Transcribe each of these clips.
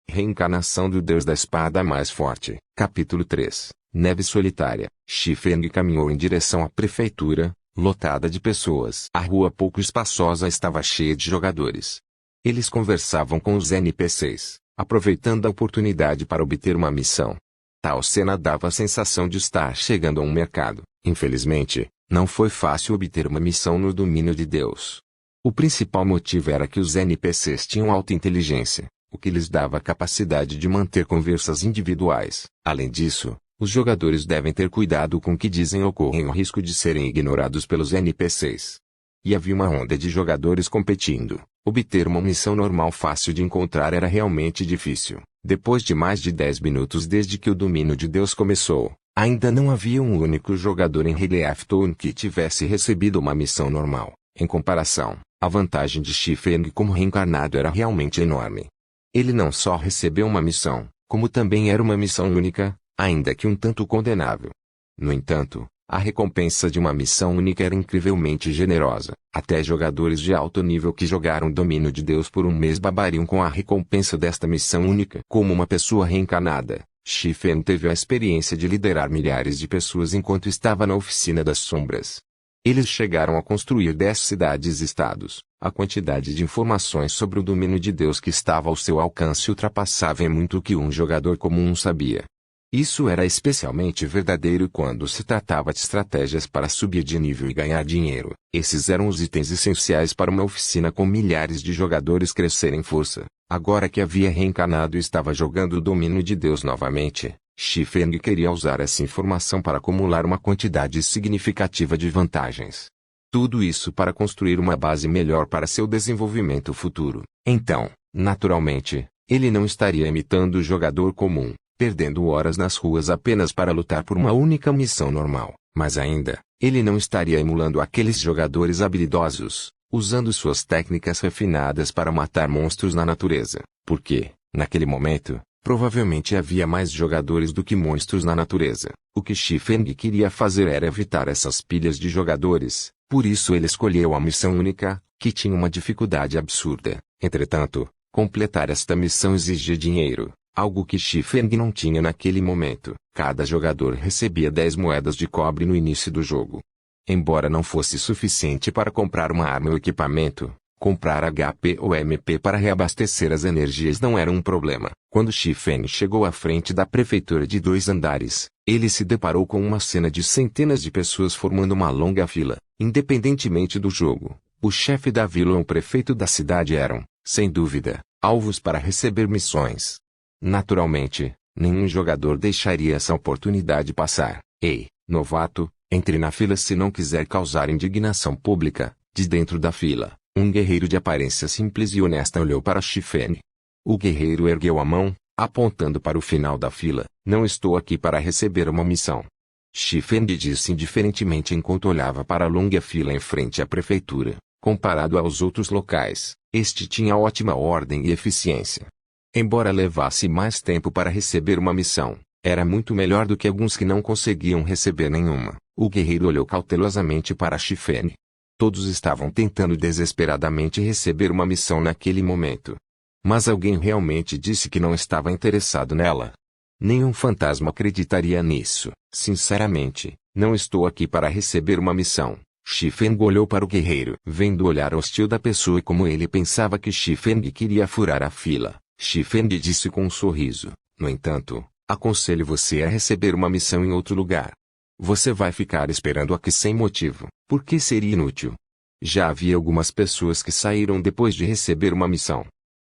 Reencarnação do Deus da Espada Mais Forte. Capítulo 3. Neve solitária. Shi Feng caminhou em direção à prefeitura, lotada de pessoas. A rua pouco espaçosa estava cheia de jogadores. Eles conversavam com os NPCs, aproveitando a oportunidade para obter uma missão. Tal cena dava a sensação de estar chegando a um mercado. Infelizmente, não foi fácil obter uma missão no domínio de Deus. O principal motivo era que os NPCs tinham alta inteligência, o que lhes dava a capacidade de manter conversas individuais. Além disso, os jogadores devem ter cuidado com o que dizem ou correm o risco de serem ignorados pelos NPCs. E havia uma onda de jogadores competindo. Obter uma missão normal fácil de encontrar era realmente difícil. Depois de mais de 10 minutos desde que o domínio de Deus começou, ainda não havia um único jogador em Reliefton que tivesse recebido uma missão normal. Em comparação, a vantagem de Shi Feng como reencarnado era realmente enorme. Ele não só recebeu uma missão, como também era uma missão única, ainda que um tanto condenável. No entanto, a recompensa de uma missão única era incrivelmente generosa. Até jogadores de alto nível que jogaram o domínio de Deus por um mês babariam com a recompensa desta missão única. Como uma pessoa reencarnada, Shi Feng teve a experiência de liderar milhares de pessoas enquanto estava na Oficina das Sombras. Eles chegaram a construir 10 cidades-estados. A quantidade de informações sobre o domínio de Deus que estava ao seu alcance ultrapassava em muito o que um jogador comum sabia. Isso era especialmente verdadeiro quando se tratava de estratégias para subir de nível e ganhar dinheiro. Esses eram os itens essenciais para uma oficina com milhares de jogadores crescer em força. Agora que havia reencarnado e estava jogando o domínio de Deus novamente, Shi Feng queria usar essa informação para acumular uma quantidade significativa de vantagens. Tudo isso para construir uma base melhor para seu desenvolvimento futuro. Então, naturalmente, ele não estaria imitando o jogador comum, perdendo horas nas ruas apenas para lutar por uma única missão normal. Mas ainda, ele não estaria emulando aqueles jogadores habilidosos, usando suas técnicas refinadas para matar monstros na natureza. Porque, naquele momento, provavelmente havia mais jogadores do que monstros na natureza. O que Shi Feng queria fazer era evitar essas pilhas de jogadores, por isso ele escolheu a missão única, que tinha uma dificuldade absurda. Entretanto, completar esta missão exigia dinheiro, algo que Shi Feng não tinha naquele momento. Cada jogador recebia 10 moedas de cobre no início do jogo. Embora não fosse suficiente para comprar uma arma ou equipamento, comprar HP ou MP para reabastecer as energias não era um problema. Quando Shi Feng chegou à frente da prefeitura de 2 andares, ele se deparou com uma cena de centenas de pessoas formando uma longa fila. Independentemente do jogo, o chefe da vila ou o prefeito da cidade eram, sem dúvida, alvos para receber missões. Naturalmente, nenhum jogador deixaria essa oportunidade passar. Ei, novato, entre na fila se não quiser causar indignação pública. De dentro da fila, um guerreiro de aparência simples e honesta olhou para Shi Feng. O guerreiro ergueu a mão, apontando para o final da fila. Não estou aqui para receber uma missão. Shi Feng disse indiferentemente enquanto olhava para a longa fila em frente à prefeitura. Comparado aos outros locais, este tinha ótima ordem e eficiência. Embora levasse mais tempo para receber uma missão, era muito melhor do que alguns que não conseguiam receber nenhuma. O guerreiro olhou cautelosamente para Shi Feng. Todos estavam tentando desesperadamente receber uma missão naquele momento. Mas alguém realmente disse que não estava interessado nela. Nenhum fantasma acreditaria nisso. Sinceramente, não estou aqui para receber uma missão. Shi Feng olhou para o guerreiro. Vendo o olhar hostil da pessoa e como ele pensava que Shi Feng queria furar a fila, Shi Feng disse com um sorriso. No entanto, aconselho você a receber uma missão em outro lugar. Você vai ficar esperando aqui sem motivo, porque seria inútil. Já havia algumas pessoas que saíram depois de receber uma missão.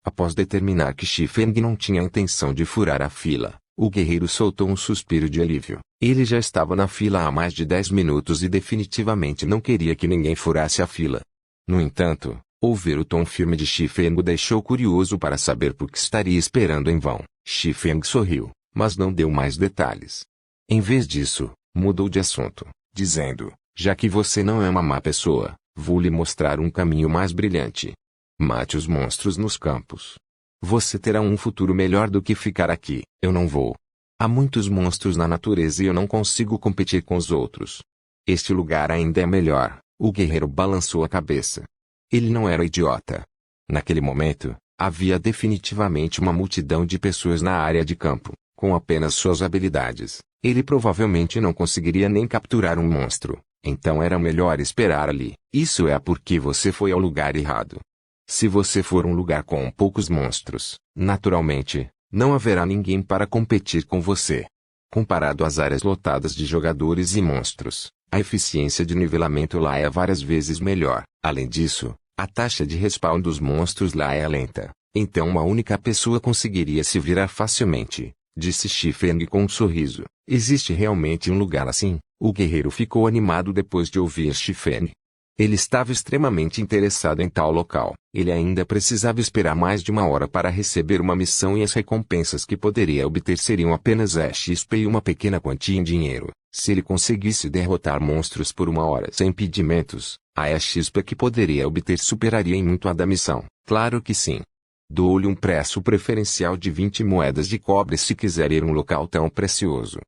Após determinar que Shi Feng não tinha a intenção de furar a fila, o guerreiro soltou um suspiro de alívio. Ele já estava na fila há mais de 10 minutos e definitivamente não queria que ninguém furasse a fila. No entanto, ouvir o tom firme de Shi Feng o deixou curioso para saber por que estaria esperando em vão. Shi Feng sorriu, mas não deu mais detalhes. Em vez disso, mudou de assunto, dizendo, já que você não é uma má pessoa, vou lhe mostrar um caminho mais brilhante. Mate os monstros nos campos. Você terá um futuro melhor do que ficar aqui. Eu não vou. Há muitos monstros na natureza e eu não consigo competir com os outros. Este lugar ainda é melhor. O guerreiro balançou a cabeça. Ele não era idiota. Naquele momento, Havia definitivamente uma multidão de pessoas na área de campo. Com apenas suas habilidades, ele provavelmente não conseguiria nem capturar um monstro. Então era melhor esperar ali. Isso é porque você foi ao lugar errado. Se você for um lugar com poucos monstros, naturalmente, não haverá ninguém para competir com você. Comparado às áreas lotadas de jogadores e monstros, a eficiência de nivelamento lá é várias vezes melhor. Além disso, a taxa de respawn dos monstros lá é lenta. Então uma única pessoa conseguiria se virar facilmente, disse Xifeng com um sorriso. Existe realmente um lugar assim? O guerreiro ficou animado depois de ouvir Xifeng. Ele estava extremamente interessado em tal local. Ele ainda precisava esperar mais de uma hora para receber uma missão e as recompensas que poderia obter seriam apenas XP e uma pequena quantia em dinheiro. Se ele conseguisse derrotar monstros por uma hora sem impedimentos, a XP que poderia obter superaria em muito a da missão. Claro que sim. Dou-lhe um preço preferencial de 20 moedas de cobre se quiser ir a um local tão precioso.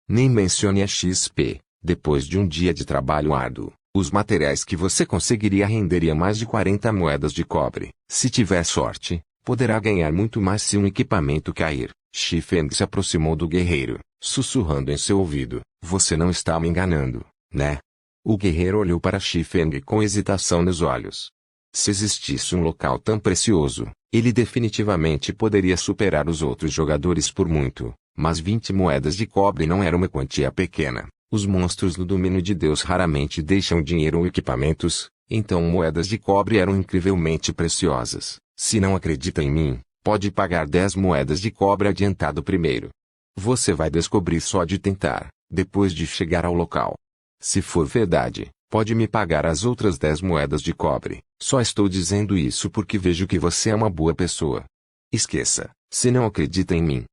Nem mencione a XP. Depois de um dia de trabalho árduo, os materiais que você conseguiria renderia mais de 40 moedas de cobre. Se tiver sorte, poderá ganhar muito mais se um equipamento cair. Xifeng se aproximou do guerreiro, sussurrando em seu ouvido. Você não está me enganando, né? O guerreiro olhou para Xifeng com hesitação nos olhos. Se existisse um local tão precioso, ele definitivamente poderia superar os outros jogadores por muito, mas 20 moedas de cobre não era uma quantia pequena. Os monstros no domínio de Deus raramente deixam dinheiro ou equipamentos, então moedas de cobre eram incrivelmente preciosas. Se não acredita em mim, pode pagar 10 moedas de cobre adiantado primeiro. Você vai descobrir só de tentar, depois de chegar ao local. Se for verdade, pode me pagar as outras 10 moedas de cobre. Só estou dizendo isso porque vejo que você é uma boa pessoa. Esqueça, se não acredita em mim.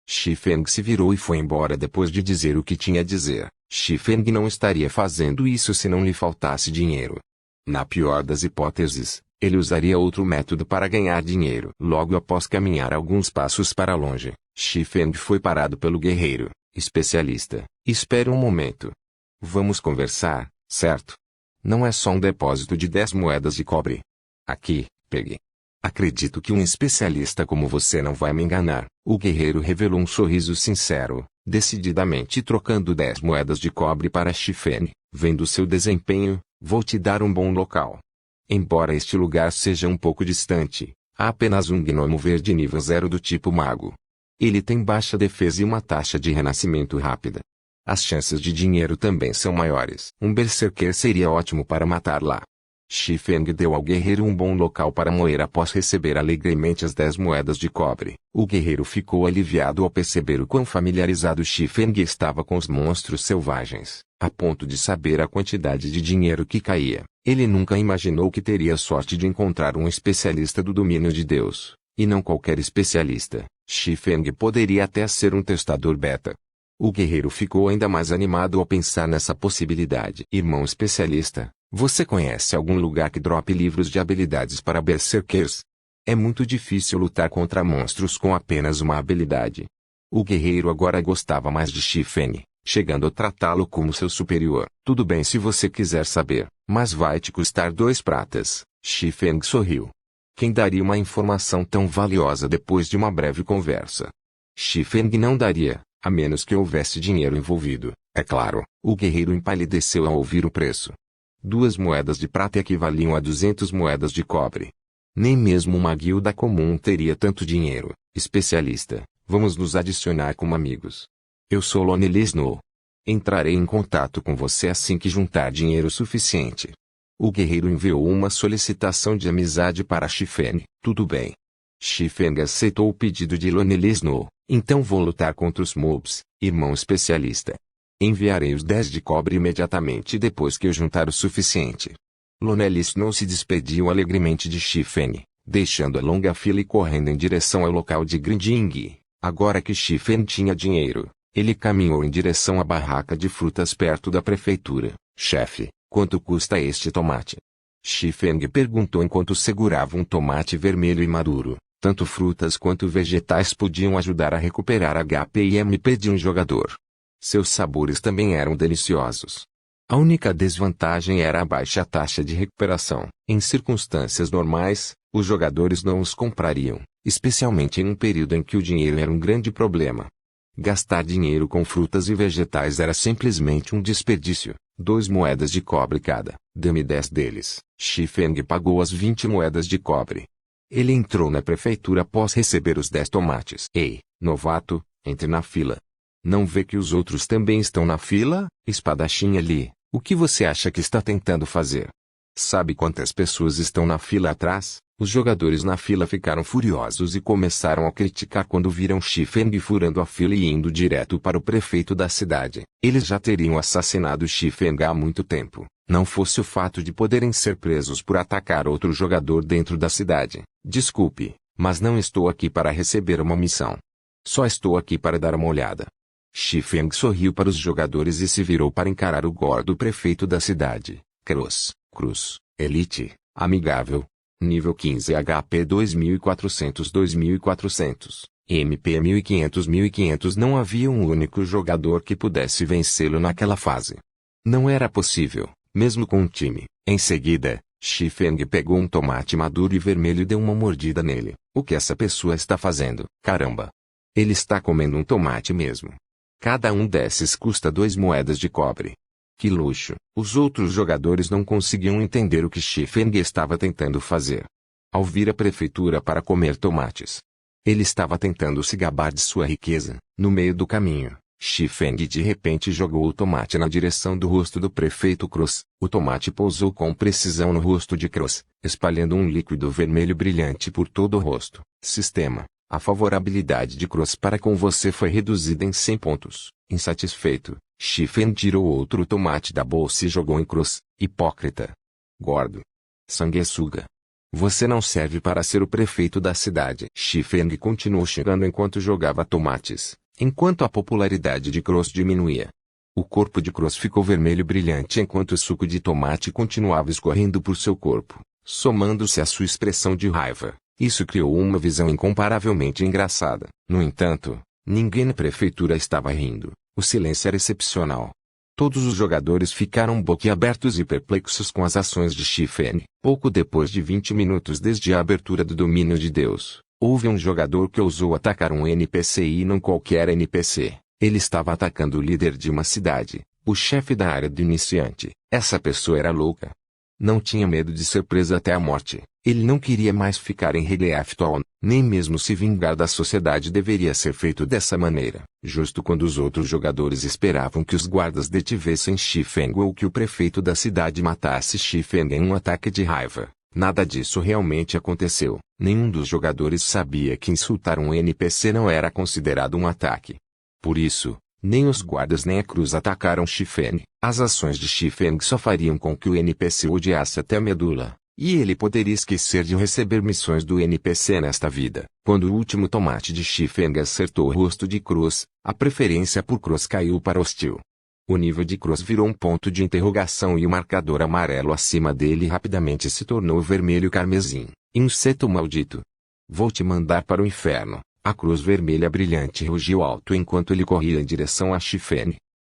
Xifeng se virou e foi embora depois de dizer o que tinha a dizer. Xifeng não estaria fazendo isso se não lhe faltasse dinheiro. Na pior das hipóteses, ele usaria outro método para ganhar dinheiro. Logo após caminhar alguns passos para longe, Xifeng foi parado pelo guerreiro, especialista. Espere um momento. Vamos conversar, certo? Não é só um depósito de 10 moedas de cobre. Aqui, pegue. Acredito que um especialista como você não vai me enganar. O guerreiro revelou um sorriso sincero, decididamente trocando 10 moedas de cobre para Xifeng. Vendo seu desempenho, vou te dar um bom local. Embora este lugar seja um pouco distante, há apenas um gnomo verde nível 0 do tipo mago. Ele tem baixa defesa e uma taxa de renascimento rápida. As chances de dinheiro também são maiores. Um berserker seria ótimo para matar lá. Xifeng deu ao guerreiro um bom local para moer após receber alegremente as 10 moedas de cobre. O guerreiro ficou aliviado ao perceber o quão familiarizado Xifeng estava com os monstros selvagens, a ponto de saber a quantidade de dinheiro que caía. Ele nunca imaginou que teria sorte de encontrar um especialista do domínio de Deus, e não qualquer especialista. Xifeng poderia até ser um testador beta. O guerreiro ficou ainda mais animado ao pensar nessa possibilidade. Irmão especialista, você conhece algum lugar que drope livros de habilidades para berserkers? É muito difícil lutar contra monstros com apenas uma habilidade. O guerreiro agora gostava mais de Xifeng, chegando a tratá-lo como seu superior. Tudo bem se você quiser saber, mas vai te custar 2 pratas. Xifeng sorriu. Quem daria uma informação tão valiosa depois de uma breve conversa? Xifeng não daria, a menos que houvesse dinheiro envolvido. É claro, o guerreiro empalideceu ao ouvir o preço. 2 moedas de prata equivaliam a 200 moedas de cobre. Nem mesmo uma guilda comum teria tanto dinheiro. Especialista, vamos nos adicionar como amigos. Eu sou Lonely Snow. Entrarei em contato com você assim que juntar dinheiro suficiente. O guerreiro enviou uma solicitação de amizade para Xifeng. Tudo bem. Xifeng aceitou o pedido de Lonely Snow. Então vou lutar contra os mobs, irmão especialista. Enviarei os 10 de cobre imediatamente depois que eu juntar o suficiente. Lonely Snow se despediu alegremente de Xifeng, deixando a longa fila e correndo em direção ao local de Grinding. Agora que Xifeng tinha dinheiro, ele caminhou em direção à barraca de frutas perto da prefeitura. Chefe, quanto custa este tomate? Xifeng perguntou enquanto segurava um tomate vermelho e maduro. Tanto frutas quanto vegetais podiam ajudar a recuperar HP e MP de um jogador. Seus sabores também eram deliciosos. A única desvantagem era a baixa taxa de recuperação. Em circunstâncias normais, Os jogadores não os comprariam, especialmente em um período em que o dinheiro era um grande problema. Gastar dinheiro com frutas e vegetais era simplesmente um desperdício. 2 moedas de cobre cada. Dê-me 10 deles. Xi Feng pagou as 20 moedas de cobre. Ele entrou na prefeitura após receber os 10 tomates. Ei, novato, entre na fila. Não vê que os outros também estão na fila? Espadachim ali, o que você acha que está tentando fazer? Sabe quantas pessoas estão na fila atrás? Os jogadores na fila ficaram furiosos e começaram a criticar quando viram Xi Feng furando a fila e indo direto para o prefeito da cidade. Eles já teriam assassinado Xi Feng há muito tempo, não fosse o fato de poderem ser presos por atacar outro jogador dentro da cidade. Desculpe, mas não estou aqui para receber uma missão. Só estou aqui para dar uma olhada. Xi Feng sorriu para os jogadores e se virou para encarar o gordo prefeito da cidade. Cruz, Elite, amigável. Nível 15 HP 2400 MP 1500 não havia um único jogador que pudesse vencê-lo naquela fase. Não era possível, mesmo com um time. Em seguida, Xi Feng pegou um tomate maduro e vermelho e deu uma mordida nele. O que essa pessoa está fazendo? Caramba! Ele está comendo um tomate mesmo. Cada um desses custa 2 moedas de cobre. Que luxo! Os outros jogadores não conseguiam entender o que Xi Feng estava tentando fazer. Ao vir à prefeitura para comer tomates, ele estava tentando se gabar de sua riqueza. No meio do caminho, Xi Feng de repente jogou o tomate na direção do rosto do prefeito Cruz. O tomate pousou com precisão no rosto de Cruz, espalhando um líquido vermelho brilhante por todo o rosto. Sistema: a favorabilidade de Cruz para com você foi reduzida em 100 pontos. Insatisfeito, Xi Feng tirou outro tomate da bolsa e jogou em Cruz. Hipócrita. Gordo. Sanguessuga. Você não serve para ser o prefeito da cidade. Xi Feng continuou xingando enquanto jogava tomates, enquanto a popularidade de Cruz diminuía. O corpo de Cruz ficou vermelho brilhante enquanto o suco de tomate continuava escorrendo por seu corpo, somando-se à sua expressão de raiva. Isso criou uma visão incomparavelmente engraçada. No entanto, ninguém na prefeitura estava rindo. O silêncio era excepcional. Todos os jogadores ficaram boquiabertos e perplexos com as ações de Xi Feng. Pouco depois de 20 minutos desde a abertura do domínio de Deus, houve um jogador que ousou atacar um NPC e não qualquer NPC. Ele estava atacando o líder de uma cidade, o chefe da área do iniciante. Essa pessoa era louca. Não tinha medo de ser preso até a morte. Ele não queria mais ficar em Reliefton, nem mesmo se vingar da sociedade deveria ser feito dessa maneira. Justo quando os outros jogadores esperavam que os guardas detivessem Xi Feng ou que o prefeito da cidade matasse Xi Feng em um ataque de raiva, nada disso realmente aconteceu. Nenhum dos jogadores sabia que insultar um NPC não era considerado um ataque. Por isso, nem os guardas nem a Cruz atacaram Xi Feng. As ações de Xi Feng só fariam com que o NPC o odiasse até a medula. E ele poderia esquecer de receber missões do NPC nesta vida. Quando o último tomate de Xi Feng acertou o rosto de Cruz, a preferência por Cruz caiu para hostil. O nível de Cruz virou um ponto de interrogação e o marcador amarelo acima dele rapidamente se tornou vermelho carmesim. Inseto maldito! Vou te mandar para o inferno. A cruz vermelha brilhante rugiu alto enquanto ele corria em direção a Xi Feng.